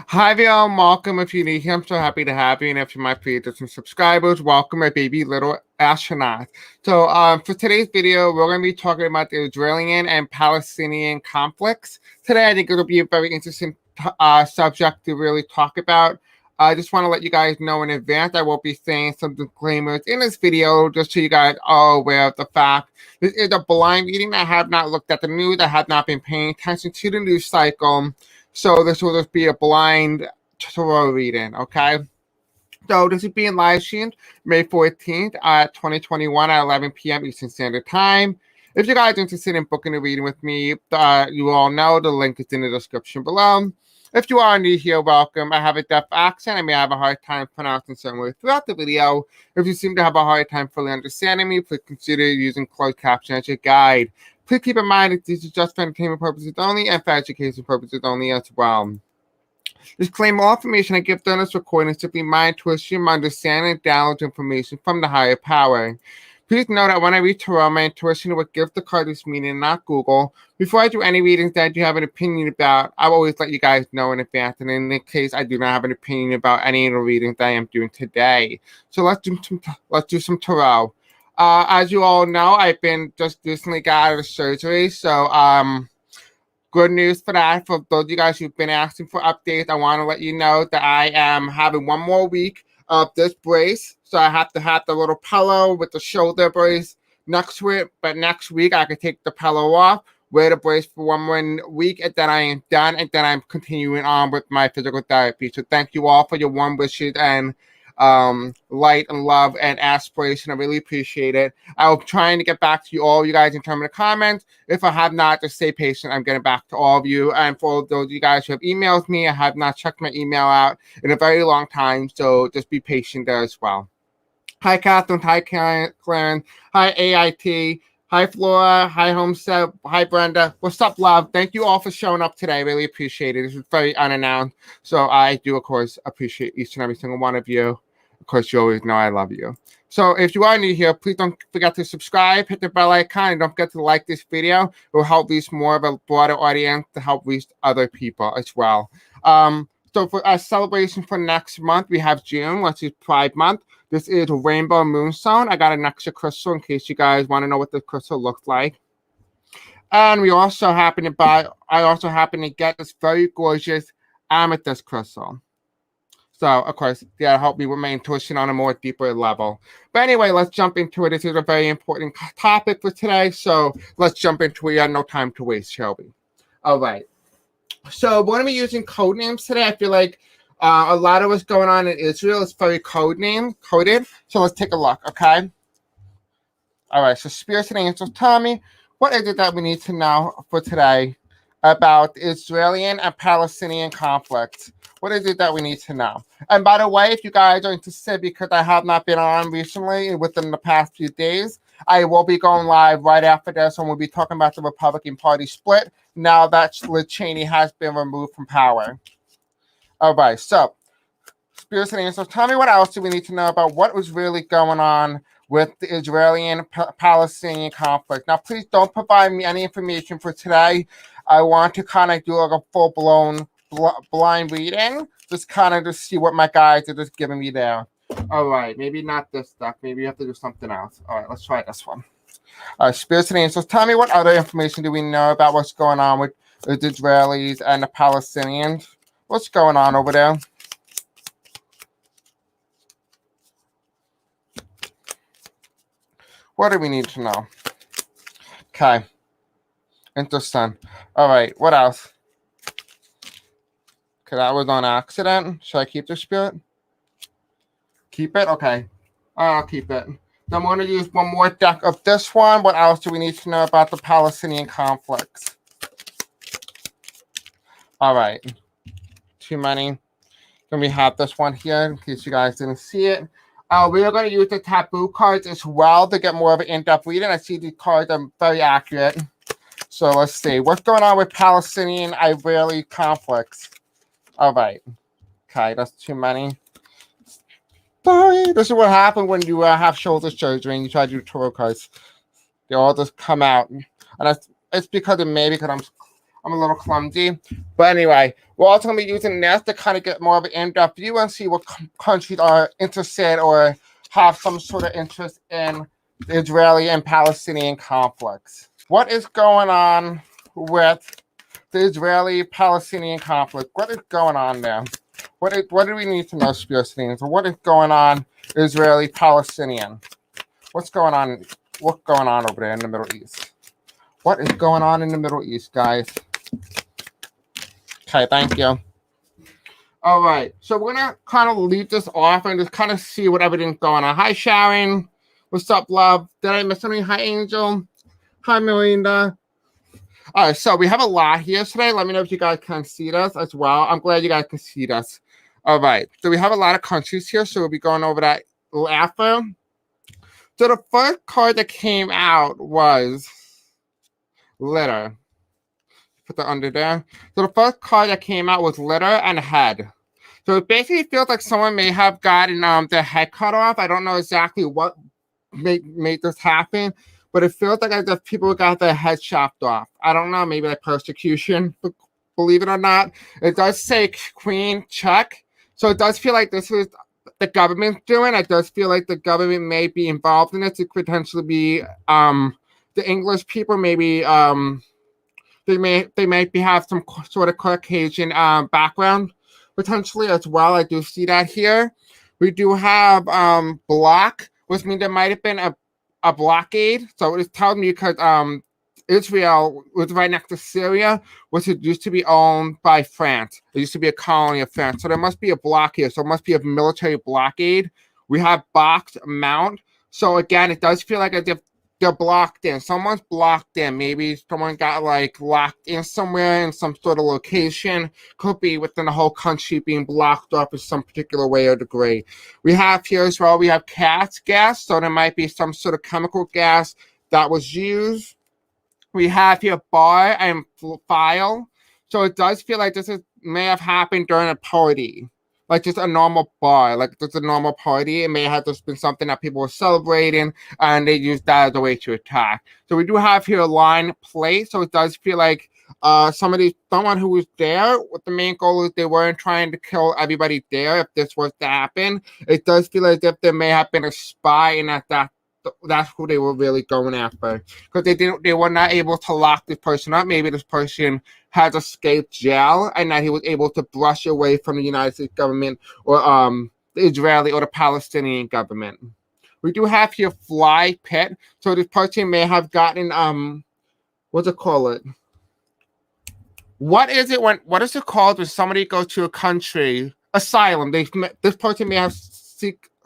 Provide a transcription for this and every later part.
Hi there, welcome. If you're new here, I'm so happy to have you. And if you're my creators and subscribers, welcome my baby little astronaut. For today's video, we're going to be talking about the Israeli and Palestinian conflicts. Today, I think it'll be a very interesting subject to really talk about. I just want to let you guys know in advance, I will be saying some disclaimers in this video, just so you guys are aware of the fact. This is a blind reading. I have not looked at the news. I have not been paying attention to the news cycle. So this will just be a blind tarot reading, okay? So this is being live streamed May 14th at 2021 at 11 p.m. Eastern Standard Time. If you guys are interested in booking a reading with me, you all know the link is in the description below. If you are new here, welcome. I have a deaf accent. I may have a hard time pronouncing certain words throughout the video. If you seem to have a hard time fully understanding me, please consider using closed caption as your guide. Please keep in mind that this is just for entertainment purposes only and for education purposes only as well. Disclaimer: all information I give during this recording is simply my intuition, my understanding, and download information from the higher power. Please know that when I read tarot, my intuition will give the card its meaning, not Google. Before I do any readings that I do have an opinion about, I will always let you guys know in advance. And in this case, I do not have an opinion about any of the readings that I am doing today. So let's do some tarot. As you all know, I've been just recently got out of surgery, so good news for that. For those of you guys who've been asking for updates, I want to let you know that I am having one more week of this brace, so I have to have the little pillow with the shoulder brace next to it, but next week I can take the pillow off, wear the brace for one more week, and then I am done, and then I'm continuing on with my physical therapy. So thank you all for your warm wishes and light and love and aspiration. I really appreciate it. I'm trying to get back to all you guys in terms of the comments. If I have not, just stay patient. I'm getting back to all of you. And for those of you guys who have emailed me, I have not checked my email out in a very long time, so just be patient there as well. Hi, Catherine. Hi, Karen. Hi, AIT. Hi, Flora. Hi, Homestead. Hi, Brenda. What's up, love? Thank you all for showing up today. I really appreciate it. This is very unannounced. So I do, of course, appreciate each and every single one of you. Of course, you always know I love you. So if you are new here, please don't forget to subscribe, hit the bell icon, and don't forget to like this video. It will help reach more of a broader audience to help reach other people as well. So for our celebration for next month, we have June, which is Pride Month. This is a rainbow moonstone. I got an extra crystal in case you guys want to know what the crystal looks like. And I also happen to get this very gorgeous amethyst crystal. So, of course, that'll help me with my intuition on a more deeper level. But anyway, let's jump into it. This is a very important topic for today. So let's jump into it. We have no time to waste, shall we? All right. So we're going to be using code names today. I feel like a lot of what's going on in Israel is very coded. So let's take a look, okay? All right, so spirits and angels, tell me, what is it that we need to know for today about the Israeli and Palestinian conflict? What is it that we need to know? And by the way, if you guys are interested, because I have not been on recently within the past few days, I will be going live right after this, and we'll be talking about the Republican Party split now that Liz Cheney has been removed from power. All right, so spirits and angels, tell me what else do we need to know about what was really going on with the Israeli and Palestinian conflict. Now, please don't provide me any information for today. I want to kind of do like a full-blown blind reading, just kind of see what my guides are just giving me there. All right, maybe not this stuff. Maybe you have to do something else. All right, let's try this one. All right, spirits and angels, tell me what other information do we know about what's going on with the Israelis and the Palestinians? What's going on over there? What do we need to know? Okay. Interesting. All right, what else? Okay, that was on accident. Should I keep the spirit? Keep it? Okay. I'll keep it. Now I'm going to use one more deck of this one. What else do we need to know about the Palestinian conflicts? All right. Too many. Then we have this one here in case you guys didn't see it. We are going to use the taboo cards as well to get more of an in-depth reading. I see these cards are very accurate. So let's see. What's going on with Palestinian-Israeli conflicts? All right. Okay, that's too many. Sorry. This is what happens when you have shoulder surgery and you try to do tarot cards. They all just come out. And it's because of me, because I'm a little clumsy. But anyway, we're also going to be using this to kind of get more of an in-depth view and see what countries are interested or have some sort of interest in the Israeli and Palestinian conflicts. What is going on with the Israeli-Palestinian conflict? What is going on there? What do we need to know, Spearsteins? What is going on Israeli-Palestinian? What's going on? What's going on over there in the Middle East? What is going on in the Middle East, guys? Okay, thank you. All right, so we're gonna kind of leave this off and just kind of see what everything's going on. Hi, Sharon. What's up, love? Did I miss anything? Hi, Angel. Hi, Melinda. All right, so we have a lot here today. Let me know if you guys can see this as well. I'm glad you guys can see this. All right, so we have a lot of countries here, so we'll be going over that after. So the first card that came out was litter. Put that under there. So the first card that came out was litter and head. So it basically feels like someone may have gotten their head cut off. I don't know exactly what made this happen, but it feels like as if people got their head chopped off. I don't know, maybe like persecution, believe it or not. It does say Queen check. So it does feel like this was the government doing. It does feel like the government may be involved in it. To potentially be the English people, maybe they may have some sort of Caucasian background potentially as well. I do see that here. We do have block, which means there might have been a blockade. So it's telling me because Israel was right next to Syria, which it used to be owned by France. It used to be a colony of France. So there must be a block here. So it must be a military blockade. We have boxed mount. So again, it does feel like as if they're blocked in. Someone's blocked in. Maybe someone got like locked in somewhere in some sort of location. Could be within the whole country being blocked off in some particular way or degree. We have here as well, we have gas. So there might be some sort of chemical gas that was used. We have here bar and file. So it does feel like may have happened during a party. Like just a normal bar, like just a normal party. It may have just been something that people were celebrating and they used that as a way to attack. So we do have here a line plate. So it does feel like someone who was there, what the main goal is they weren't trying to kill everybody there if this was to happen. It does feel as if there may have been a spy and that's who they were really going after, because they were not able to lock this person up. Maybe this person has escaped jail and that he was able to brush away from the United States government or the Israeli or the Palestinian government. We do have here fly pit. So this person may have gotten what's it called? What is it called when somebody goes to a country? Asylum. This person may have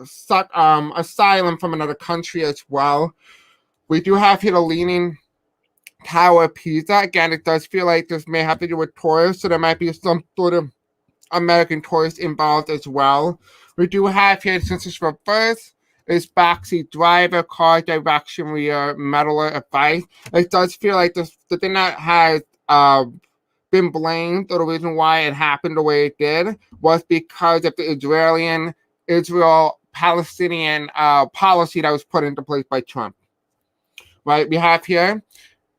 sought asylum from another country as well. We do have here the Leaning Tower of Pisa. Again, it does feel like this may have to do with tourists, so there might be some sort of American tourists involved as well. We do have here, since it's reverse, is backseat driver, car direction, rear, meddler, advice. It does feel like the thing that has been blamed, or the reason why it happened the way it did, was because of the Israel-Palestinian policy that was put into place by Trump. Right, we have here,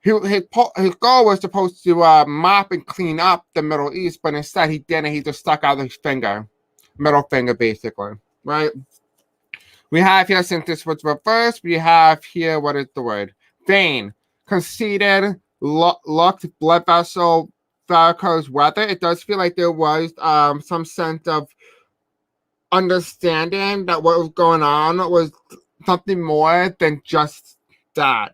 his goal was supposed to mop and clean up the Middle East, but instead he didn't. He just stuck out his middle finger, basically. Right? We have here, since this was reversed, we have here, what is the word? Vein. Conceited, locked blood vessel, varicose weather. It does feel like there was some sense of understanding that what was going on was something more than just that.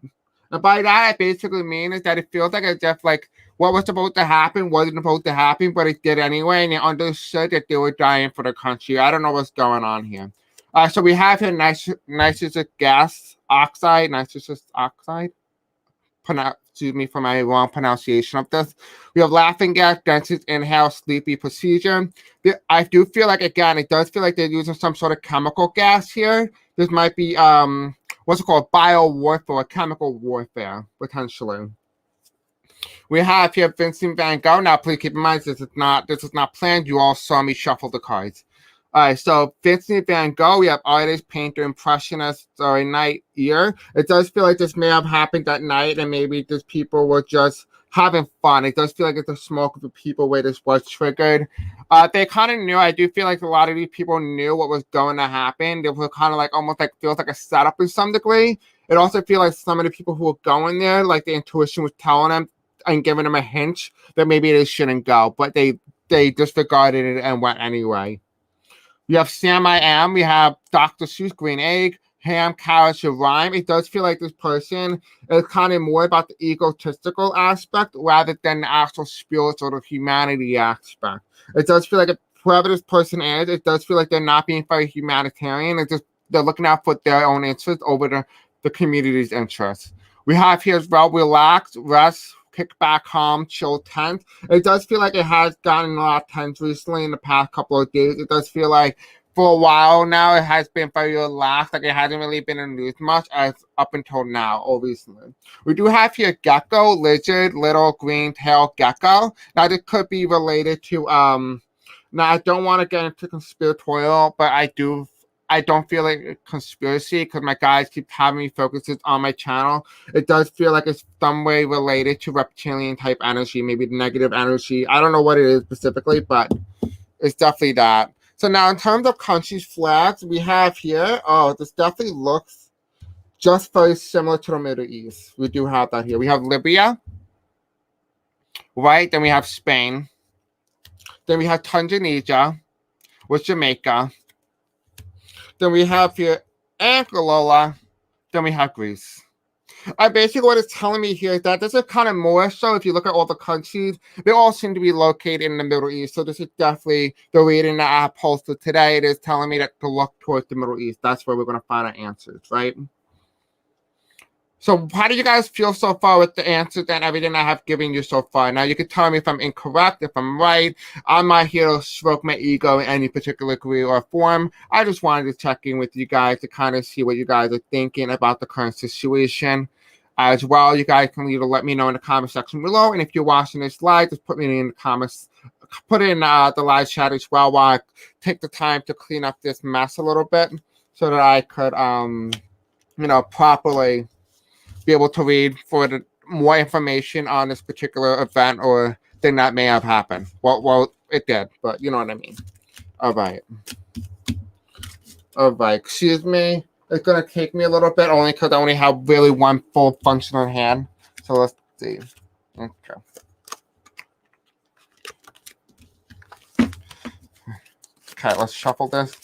And by that, I basically mean is that it feels like as if like what was supposed to happen wasn't supposed to happen, but it did anyway, and they understood that they were dying for the country. I don't know what's going on here. So we have here nitrous oxide. Excuse me for my wrong pronunciation of this. We have laughing gas, dentist inhale, sleepy procedure. I do feel like, again, it does feel like they're using some sort of chemical gas here. This might be, what's it called, bio-warfare, or chemical warfare, potentially. We have here Vincent van Gogh. Now, please keep in mind, this is not planned. You all saw me shuffle the cards. All right, so Vincent van Gogh, we have artist, painter, impressionist, night year. It does feel like this may have happened that night, and maybe these people were just having fun. It does feel like it's a small group of people where this was triggered. They kind of knew. I do feel like a lot of these people knew what was going to happen. They were kind of like almost like feels like a setup in some degree. It also feels like some of the people who were going there, like the intuition was telling them and giving them a hint that maybe they shouldn't go, but they disregarded it and went anyway. We have Sam I Am. We have Dr. Seuss, Green Egg, Ham, Carrots, Your Rhyme. It does feel like this person is kind of more about the egotistical aspect rather than the actual spiritual or humanity aspect. It does feel like whoever this person is, it does feel like they're not being very humanitarian. It's just they're looking out for their own interests over the community's interests. We have here as well, relax, rest, kick back home, chill tent. It does feel like it has gotten a lot tense recently in the past couple of days. It does feel like for a while now it has been very relaxed, like it hasn't really been in the news much as up until now or recently. We do have here gecko, lizard, little green tail gecko. Now this could be related to now I don't want to get into conspiratorial, but I don't feel like a conspiracy because my guys keep having me focus on my channel. It does feel like it's some way related to reptilian type energy, maybe negative energy. I don't know what it is specifically, but it's definitely that. So now in terms of countries' flags, we have here, this definitely looks just very similar to the Middle East. We do have that here. We have Libya, right? Then we have Spain. Then we have Tunisia with Jamaica. Then we have here Angola. Then we have Greece. Basically, what it's telling me here is that this is kind of more so. If you look at all the countries, they all seem to be located in the Middle East. So this is definitely the reading that I have posted today. It is telling me that to look towards the Middle East. That's where we're going to find our answers, right? So how do you guys feel so far with the answers and everything I have given you so far? Now, you can tell me if I'm incorrect, if I'm right. I'm not here to stroke my ego in any particular degree or form. I just wanted to check in with you guys to kind of see what you guys are thinking about the current situation. As well, you guys can either let me know in the comment section below. And if you're watching this live, just put me in the comments. Put in the live chat as well while I take the time to clean up this mess a little bit so that I could, properly be able to read for the more information on this particular event or thing that may have happened. Well, it did, but you know what I mean. All right. Excuse me. It's gonna take me a little bit only because I only have really one full functional hand. So let's see. Okay. Okay, let's shuffle this.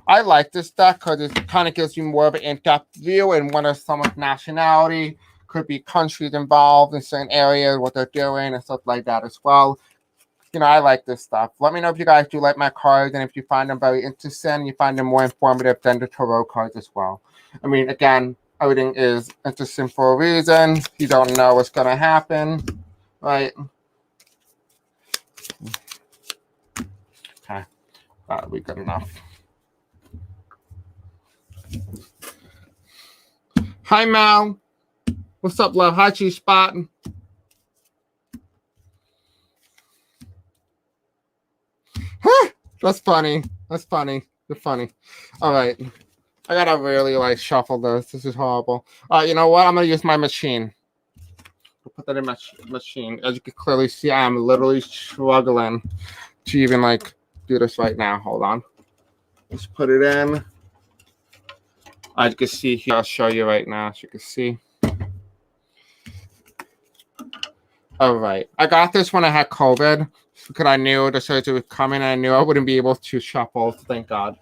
I like this deck because it kind of gives you more of an in-depth view and what is someone's nationality, could be countries involved in certain areas, what they're doing, and stuff like that as well. You know, I like this stuff. Let me know if you guys do like my cards and if you find them very interesting and you find them more informative than the tarot cards as well. I mean, again, everything is interesting for a reason. You don't know what's going to happen, right? Okay, that'll be good enough. Hi, Mal. What's up, love? Hi, G-Spot. That's funny. That's funny. You're funny. All right. I gotta really shuffle this. This is horrible. You know what? I'm gonna use my machine. I'll put that in my machine. As you can clearly see, I am literally struggling to even do this right now. Hold on. Let's put it in. As you can see here, I'll show you right now. As you can see. All right. I got this when I had COVID because I knew the surgery was coming and I knew I wouldn't be able to shuffle. So thank God.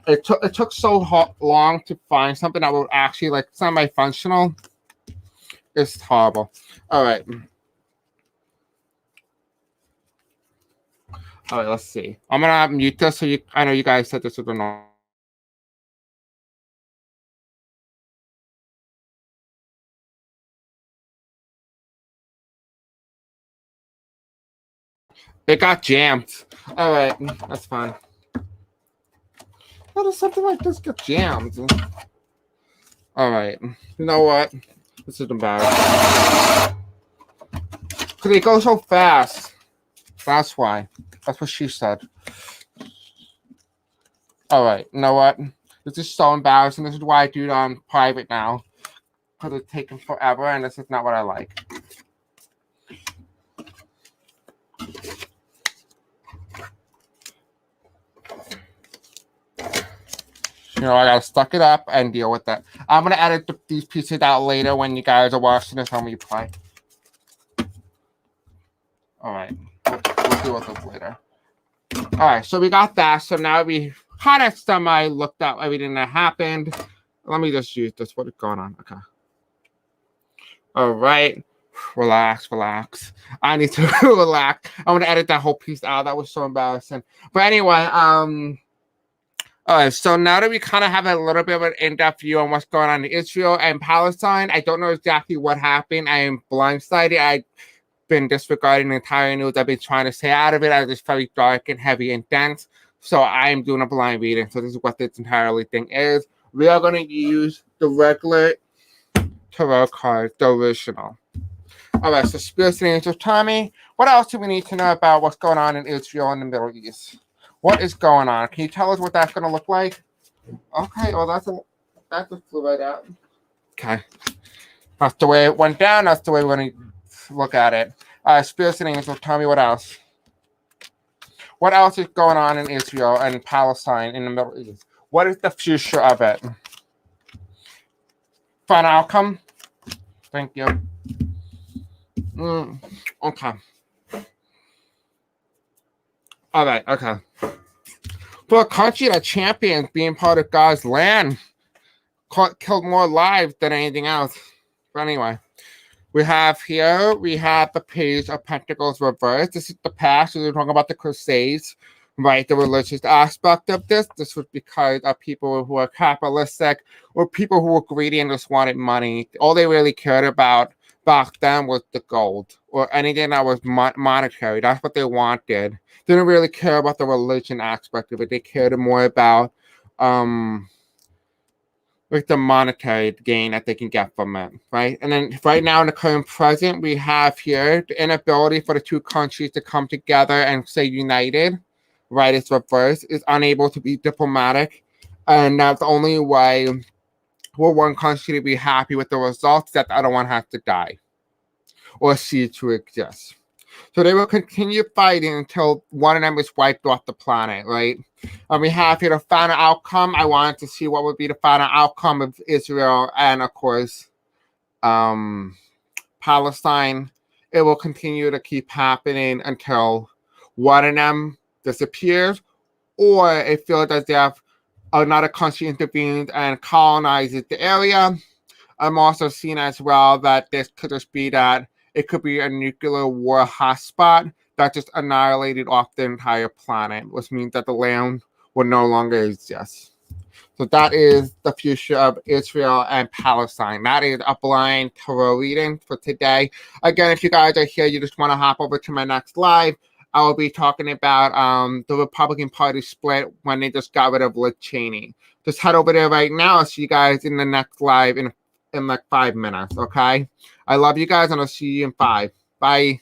It took so long to find something that would actually semi-functional. It's horrible. All right. All right, let's see. I'm gonna mute this so I know you guys said this was annoying. It got jammed. All right, that's fine. How does something like this get jammed? All right. You know what? This is embarrassing. Because it goes so fast. That's why. That's what she said. All right. You know what? This is so embarrassing. This is why I do it on private now. Because it's taking forever, and this is not what I like. I gotta suck it up and deal with it. I'm gonna edit these pieces out later when you guys are watching this home replay. All right, we'll deal with this later. All right, so we got that. So now we kind of semi looked at everything that happened. Let me just use this. What is going on? Okay. All right. Relax. I need to relax. I'm gonna edit that whole piece out. That was so embarrassing. But anyway, all right, so now that we kind of have a little bit of an in-depth view on what's going on in Israel and Palestine, I don't know exactly what happened. I am blindsided. I've been disregarding the entire news. I've been trying to stay out of it. It's very dark and heavy and dense. So I'm doing a blind reading. So this is what this entirely thing is. We are going to use the regular tarot card, the original. All right, so Spirits and Angels, Tommy, what else do we need to know about what's going on in Israel and the Middle East? What is going on? Can you tell us what that's going to look like? Okay, well, that just flew right out. Okay. That's the way it went down. That's the way we're going to look at it. Spirits and Angels, tell me what else. What else is going on in Israel and Palestine in the Middle East? What is the future of it? Final outcome? Thank you. Okay. All right, okay. For a country that champions being part of God's land, killed more lives than anything else. But anyway, we have the Page of Pentacles reversed. This is the past. We're talking about the Crusades, right? The religious aspect of this. This was because of people who are capitalistic or people who were greedy and just wanted money. All they really cared about back then was the gold or anything that was monetary. That's what they wanted. They didn't really care about the religion aspect of it. They cared more about like the monetary gain that they can get from it, right? And then right now in the current present, we have here the inability for the two countries to come together and stay united, right? It's reversed. It's unable to be diplomatic. And that's the only way for one country to be happy with the results, that the other one has to die or cease to exist. So they will continue fighting until one of them is wiped off the planet, right? And we have here the final outcome. I wanted to see what would be the final outcome of Israel and, of course, Palestine. It will continue to keep happening until one of them disappears, or it feels as if another country intervenes and colonizes the area. I'm also seeing as well that this could just be that it could be a nuclear war hotspot that just annihilated off the entire planet, which means that the land will no longer exist. So that is the future of Israel and Palestine. That is a blind tarot reading for today. Again, if you guys are here, you just want to hop over to my next live, I will be talking about the Republican Party split when they just got rid of Liz Cheney. Just head over there right now. I'll see you guys in the next live in like 5 minutes, okay? I love you guys, and I'll see you in 5. Bye.